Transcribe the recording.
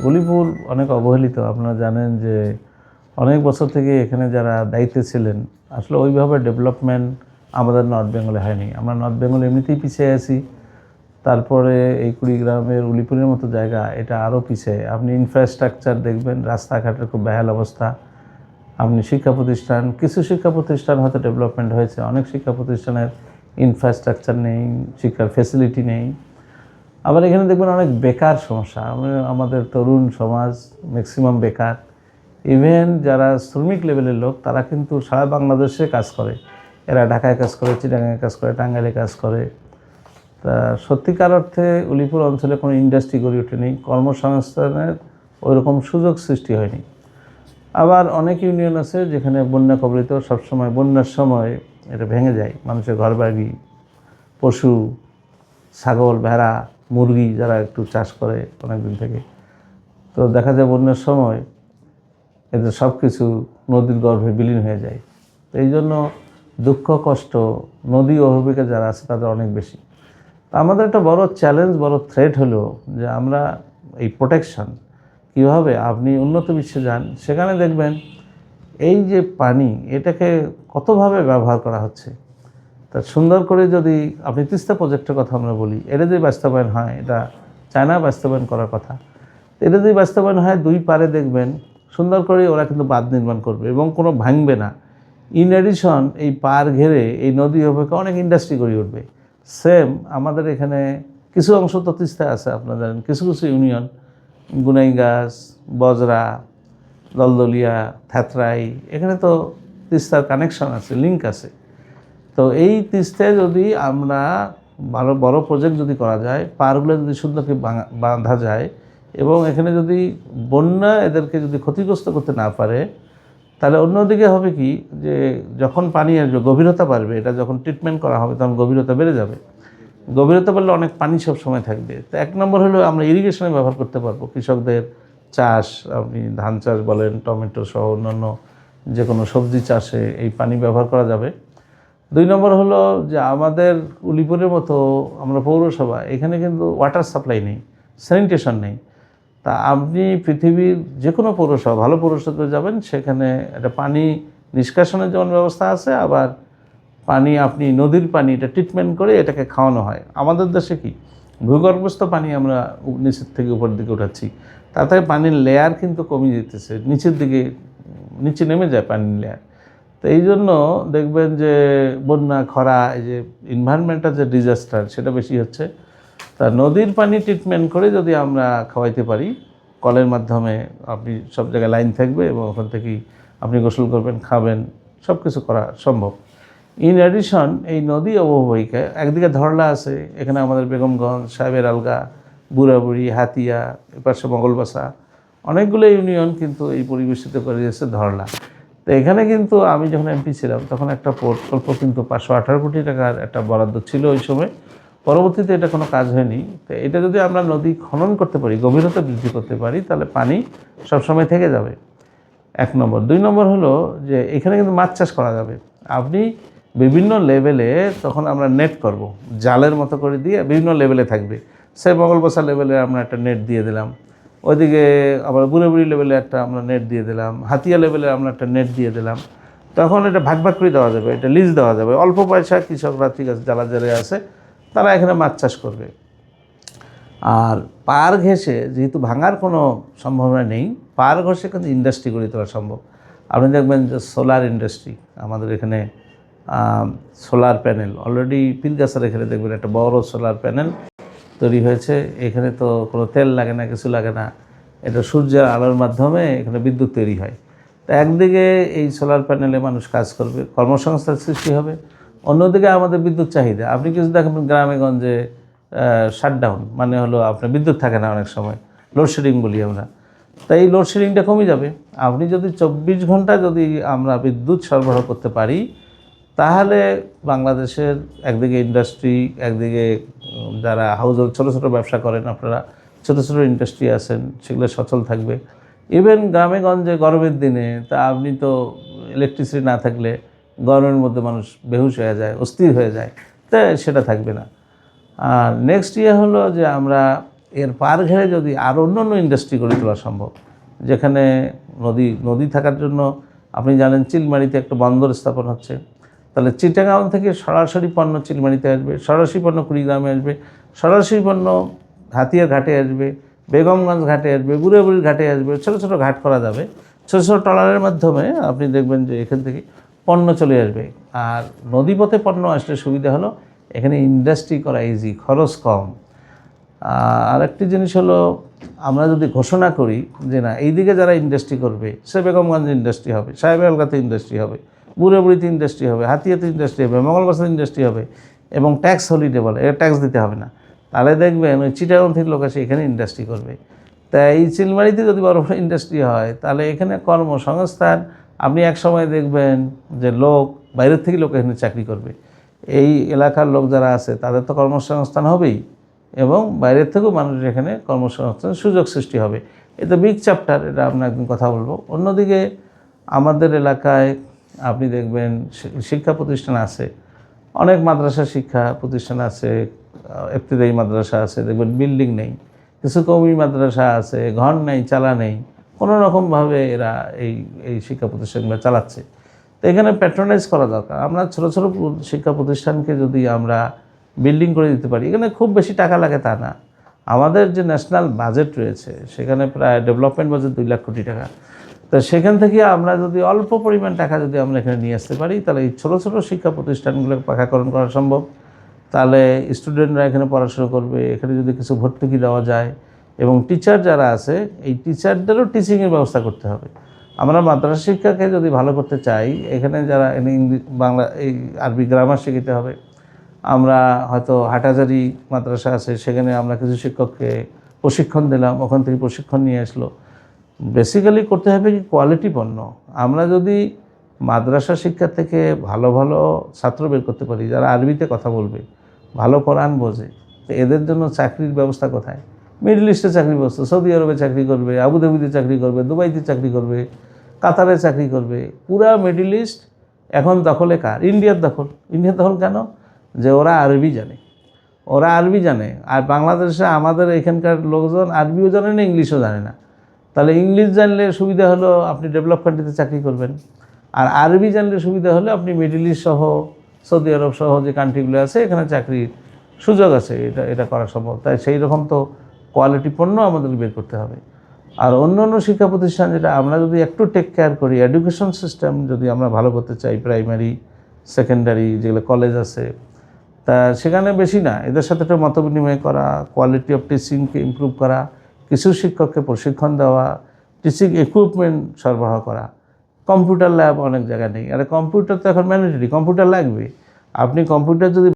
উলিপুর অনেক অবহেলিত। আপনারা জানেন যে অনেক বছর থেকে এখানে যারা দায়িত্বে ছিলেন আসলে ওইভাবে ডেভেলপমেন্ট আমাদের নর্থ বেঙ্গলে হয়নি। আমরা নর্থ বেঙ্গলে এমনিতেই পিছিয়ে আছি, তারপরে এই কুড়িগ্রামের উলিপুরের মতো জায়গা এটা আরও পিছিয়ে। আপনি ইনফ্রাস্ট্রাকচার দেখবেন, রাস্তাঘাটের খুব বেহাল অবস্থা। আপনি শিক্ষা প্রতিষ্ঠান, কিছু শিক্ষা প্রতিষ্ঠান হয়তো ডেভেলপমেন্ট হয়েছে, অনেক শিক্ষা প্রতিষ্ঠানের ইনফ্রাস্ট্রাকচার নেই, শিক্ষার ফ্যাসিলিটি নেই। আবার এখানে দেখবেন অনেক বেকার সমস্যা। আমাদের তরুণ সমাজ ম্যাক্সিমাম বেকার। ইভেন যারা শ্রমিক লেভেলের লোক তারা কিন্তু সারা বাংলাদেশে কাজ করে। এরা ঢাকায় কাজ করে, চিটাগাংয়ে কাজ করে, টাঙ্গাইলে কাজ করে। তা সত্যিকার অর্থে উলিপুর অঞ্চলে কোনো ইন্ডাস্ট্রি গড়ে ওঠেনি, কর্মসংস্থানের ওইরকম সুযোগ সৃষ্টি হয়নি। আবার অনেক ইউনিয়ন আছে যেখানে বন্যা কবলিত, সবসময় বন্যার সময় এটা ভেঙে যায়, মানুষের ঘরবাড়ি, পশু, ছাগল, ভেড়া, মুরগি যারা একটু চাষ করে অনেক দিন থেকে, তো দেখা যায় বন্যার সময় এদের সব কিছু নদীর গর্ভে বিলীন হয়ে যায়। তো এই জন্য দুঃখ কষ্ট নদী অভিভাবিকা যারা আছে তাদের অনেক বেশি। তো আমাদের একটা বড় চ্যালেঞ্জ, বড় থ্রেট হলো যে আমরা এই প্রোটেকশন কীভাবে, আপনি উন্নত বিশ্বে যান সেখানে দেখবেন এই যে পানি এটাকে কতভাবে ব্যবহার করা হচ্ছে। তা সুন্দর করে যদি আপনি তিস্তা প্রজেক্টের কথা আমরা বলি, এটা যদি বাস্তবায়ন হয়, এটা চায়না বাস্তবায়ন করার কথা, এটা যদি বাস্তবায়ন হয় দুই পারে দেখবেন সুন্দর করে ওরা কিন্তু বাঁধ নির্মাণ করবে এবং কোনো ভাঙবে না। ইন এডিশন এই পার ঘেরে এই নদী অপেক্ষা অনেক ইন্ডাস্ট্রি গড়ে উঠবে। সেম আমাদের এখানে কিছু অংশ তো তিস্তায় আছে, আপনারা জানেন, কিছু কিছু ইউনিয়ন গুনাইগাছ, বজরা, দলদলিয়া, থ্যাতরাই, এখানে তো তিস্তার কানেকশন আছে, লিঙ্ক আছে। তো এই তিস্তায় যদি আমরা ভালো বড় প্রজেক্ট যদি করা যায়, পারগুলো যদি সুন্দরকে বাঁধা যায় এবং এখানে যদি বন্যা এদেরকে যদি ক্ষতিগ্রস্ত করতে না পারে, তাহলে অন্যদিকে হবে কি যে যখন পানি আসবে গভীরতা বাড়বে, এটা যখন ট্রিটমেন্ট করা হবে তখন গভীরতা বেড়ে যাবে। গভীরতা বাড়লে অনেক পানি সব সময় থাকবে। তো এক নম্বর হলো আমরা ইরিগেশনে ব্যবহার করতে পারবো, কৃষকদের চাষ, আপনি ধান চাষ বলেন, টমেটো সহ অন্যান্য যে কোনো সবজি চাষে এই পানি ব্যবহার করা যাবে। দুই নম্বর হলো যে আমাদের উলিপুরের মতো আমরা পৌরসভা, এখানে কিন্তু ওয়াটার সাপ্লাই নেই, স্যানিটেশন নেই। তা আপনি পৃথিবীর যে কোনো পৌরসভা, ভালো পৌরসভাতে যাবেন, সেখানে একটা পানি নিষ্কাশনের যেমন ব্যবস্থা আছে, আবার পানি আপনি নদীর পানি এটা ট্রিটমেন্ট করে এটাকে খাওয়ানো হয়। আমাদের দেশে কি ভূগর্ভস্থ পানি আমরা নিচের থেকে উপর দিকে উঠাচ্ছি, তাতে পানির লেয়ার কিন্তু কমে যেতেছে, নিচের দিকে নিচে নেমে যায় পানির লেয়ার। তো এই জন্য দেখবেন যে বন্যা, খরা, এই যে এনভায়রনমেন্টাল যে ডিজাস্টার সেটা বেশি হচ্ছে। তা নদীর পানি ট্রিটমেন্ট করে যদি আমরা খাওয়াইতে পারি, কলের মাধ্যমে আপনি সব জায়গায় লাইন থাকবে এবং ওখান থেকেই আপনি গোসল করবেন, খাবেন, সব কিছু করা সম্ভব। ইন অ্যাডিশন এই নদী অববাহিকায় একদিকে ধরলা আছে, এখানে আমাদের বেগমগঞ্জ, সাহেবের আলগা, বুড়াবুড়ি, হাতিয়া, এপাশে মঙ্গলবাসা, অনেকগুলো ইউনিয়ন কিন্তু এই পরিবেশিত করে দিয়েছে ধরলা। তো এখানে কিন্তু আমি যখন এমপি ছিলাম তখন একটা প্রকল্প কিন্তু 518 কোটি টাকার একটা বরাদ্দ ছিল ওই সময়। পরবর্তীতে এটা কোনো কাজ হয়নি। তো এটা যদি আমরা নদী খনন করতে পারি, গভীরতা বৃদ্ধি করতে পারি, তাহলে পানি সবসময় থেকে যাবে, এক নম্বর। দুই নম্বর হলো যে এখানে কিন্তু মাছ চাষ করা যাবে। আপনি বিভিন্ন লেভেলে তখন আমরা নেট করব, জালের মতো করে দিয়ে বিভিন্ন লেভেলে থাকবে। সে মঙ্গলবাসা লেভেলে আমরা একটা নেট দিয়ে দিলাম, ওইদিকে আবার বুড়াবুড়ি লেভেলে একটা আমরা নেট দিয়ে দিলাম, হাতিয়া লেভেলে আমরা একটা নেট দিয়ে দিলাম। তখন এটা ভাগ ভাগ করে দেওয়া যাবে, এটা লিজ দেওয়া যাবে। অল্প পয়সা কৃষকরা, ঠিক আছে, যারা যারা আছে তারা এখানে মাছ চাষ করবে। আর পার ঘেঁষে যেহেতু ভাঙার কোনো সম্ভাবনা নেই, পার ঘষে কিন্তু ইন্ডাস্ট্রি গড়ে তোলা সম্ভব। আপনি দেখবেন যে সোলার ইন্ডাস্ট্রি আমাদের এখানে, সোলার প্যানেল অলরেডি পীরগাছার এখানে দেখবেন একটা বড় সোলার প্যানেল তৈরি হয়েছে। এখানে তো কোনো তেল লাগে না, কিছু লাগে না, এটা সূর্যের আলোর মাধ্যমে এখানে বিদ্যুৎ তৈরি হয়। তো একদিকে এই সোলার প্যানেলে মানুষ কাজ করবে, কর্মসংস্থান সৃষ্টি হবে। অন্যদিকে আমাদের বিদ্যুৎ চাহিদা, আপনি কিছু দেখবেন গ্রামে গঞ্জে শাটডাউন মানে হলো আপনার বিদ্যুৎ থাকে না, অনেক সময় লোডশেডিং বলি আমরা। তাই এই লোডশেডিংটা কমে যাবে। আপনি যদি 24 ঘন্টা যদি আমরা বিদ্যুৎ সরবরাহ করতে পারি, তাহলে বাংলাদেশের একদিকে ইন্ডাস্ট্রি, একদিকে যারা হাউস ছোটো ছোটো ব্যবসা করেন, আপনারা ছোটো ছোটো ইন্ডাস্ট্রি আছেন, সেগুলো সচল থাকবে। ইভেন গ্রামে গঞ্জে গরমের দিনে তা আপনি তো ইলেকট্রিসিটি না থাকলে গরমের মধ্যে মানুষ বেহুশ হয়ে যায়, অস্থির হয়ে যায়, তাই সেটা থাকবে না। আর নেক্সট ইয়ে হলো যে আমরা এর পার ঘেরে যদি আর অন্য ইন্ডাস্ট্রি গড়ে তোলা সম্ভব, যেখানে নদী থাকার জন্য আপনি জানেন চিলমারিতে একটা বন্দর স্থাপন হচ্ছে, তাহলে চিটাগাং থেকে সরাসরি পণ্য চিলমারিতে আসবে, সরাসরি পণ্য কুড়িগ্রামে আসবে, সরাসরি পণ্য হাতিয়ার ঘাটে আসবে, বেগমগঞ্জ ঘাটে আসবে, বুড়াবুড়ির ঘাটে আসবে, ছোটো ছোটো ঘাট করা যাবে। ছোটো ছোটো ট্রলারের মাধ্যমে আপনি দেখবেন যে এখান থেকে পণ্য চলে আসবে। আর নদীপথে পণ্য আসলে সুবিধা হলো এখানে ইন্ডাস্ট্রি করা ইজি, খরচ কম। আরেকটি জিনিস হলো, আমরা যদি ঘোষণা করি যে না এইদিকে যারা ইন্ডাস্ট্রি করবে সে বেগমগঞ্জে ইন্ডাস্ট্রি হবে, সাহেবেলগাতে ইন্ডাস্ট্রি হবে, বুড়াবুড়িতে ইন্ডাস্ট্রি হবে, হাতিয়াতে ইন্ডাস্ট্রি হবে, মঙ্গলবাসাতে ইন্ডাস্ট্রি হবে, এবং ট্যাক্স হলিডে বলে, ট্যাক্স দিতে হবে না, তাহলে দেখবেন ওই চিটাগাং থেকে লোক এসে এখানে ইন্ডাস্ট্রি করবে। তাই এই চিলমারিতে যদি বড় বড় ইন্ডাস্ট্রি হয় তাহলে এখানে কর্মসংস্থান, আপনি এক সময় দেখবেন যে বাইরের থেকে লোক এখানে চাকরি করবে। এই এলাকার লোক যারা আছে তাদের তো কর্মসংস্থান হবেই, এবং বাইরের থেকেও মানুষের এখানে কর্মসংস্থানের সুযোগ সৃষ্টি হবে। এটা বিগ চ্যাপ্টার, এটা আপনার একদিন কথা বলবো। অন্যদিকে আমাদের এলাকায় আপনি দেখবেন শিক্ষা প্রতিষ্ঠান আছে, অনেক মাদ্রাসা শিক্ষা প্রতিষ্ঠান আছে, ইবতেদায়ী মাদ্রাসা আছে, দেখবেন বিল্ডিং নেই, কিছু কওমি মাদ্রাসা আছে, ঘর নেই, চালা নেই, কোনো রকমভাবে এরা এই শিক্ষা প্রতিষ্ঠানগুলো চালাচ্ছে। তো এখানে প্যাট্রোনাইজ করা দরকার। আমরা ছোটো ছোটো শিক্ষা প্রতিষ্ঠানকে যদি আমরা বিল্ডিং করে দিতে পারি, এখানে খুব বেশি টাকা লাগে তা না। আমাদের যে ন্যাশনাল বাজেট রয়েছে সেখানে প্রায় ডেভেলপমেন্ট বাজেট 2 লাখ কোটি টাকা। তো সেখান থেকে আমরা যদি অল্প পরিমাণ টাকা যদি আমরা এখানে নিয়ে আসতে পারি, তাহলে এই ছোটো ছোটো শিক্ষা প্রতিষ্ঠানগুলোকে পাকাকরণ করা সম্ভব। তাহলে স্টুডেন্টরা এখানে পড়াশোনা করবে, এখানে যদি কিছু ভর্তুকি দেওয়া যায়, এবং টিচার যারা আছে এই টিচারদেরও টিচিংয়ের ব্যবস্থা করতে হবে। আমরা মাদ্রাসা শিক্ষাকে যদি ভালো করতে চাই, এখানে যারা ইংলিশ বাংলা এই আরবি গ্রামার শিখাতে হবে। আমরা হয়তো হাটহাজারী মাদ্রাসা আছে, সেখানে আমরা কিছু শিক্ষককে প্রশিক্ষণ দিলাম, ওখান থেকে প্রশিক্ষণ নিয়ে আসলো। বেসিক্যালি করতে হবে কি কোয়ালিটি পণ্য। আমরা যদি মাদ্রাসা শিক্ষা থেকে ভালো ভালো ছাত্র বের করতে পারি, যারা আরবিতে কথা বলবে, ভালো কোরআন বোঝে, তো এদের জন্য চাকরির ব্যবস্থা কোথায়? মিডল ইস্টে চাকরির ব্যবস্থা, সৌদি আরবে চাকরি করবে, আবুধাবিতে চাকরি করবে, দুবাইতে চাকরি করবে, কাতারে চাকরি করবে। পুরা মিডল ইস্ট এখন দখলে কার? ইন্ডিয়ার দখল। ইন্ডিয়ার দখল কেন? যে ওরা আরবি জানে, আর বাংলাদেশে আমাদের এখানকার লোকজন আরবিও জানে না, ইংলিশও জানে না। তাহলে ইংলিশ জানলে সুবিধা হলো আপনি ডেভেলপ কান্ট্রিতে চাকরি করবেন, আর আরবি জানলে সুবিধা হলে আপনি মিডল ইস্ট সহ, সৌদি আরব সহ যে কান্ট্রিগুলো আছে এখানে চাকরির সুযোগ আছে, এটা করা সম্ভব। তাই সেই রকম তো কোয়ালিটি পণ্য আমাদের বের করতে হবে। আর অন্য শিক্ষা প্রতিষ্ঠান, যেটা আমরা যদি একটু টেক কেয়ার করি, এডুকেশন সিস্টেম যদি আমরা ভালো করতে চাই, প্রাইমারি, সেকেন্ডারি যেগুলো কলেজ আছে, তা সেখানে বেশি না, এদের সাথে একটু মত বিনিময় করা, কোয়ালিটি অফ টিচিংকে ইমপ্রুভ করা, কিছু শিক্ষককে প্রশিক্ষণ দেওয়া, টিচিং ইকুইপমেন্ট সরবরাহ করা। কম্পিউটার ল্যাব অনেক জায়গায় নেই, আর কম্পিউটার তো এখন ম্যান্ডেটরি, কম্পিউটার লাগবে। আপনি কম্পিউটার যদি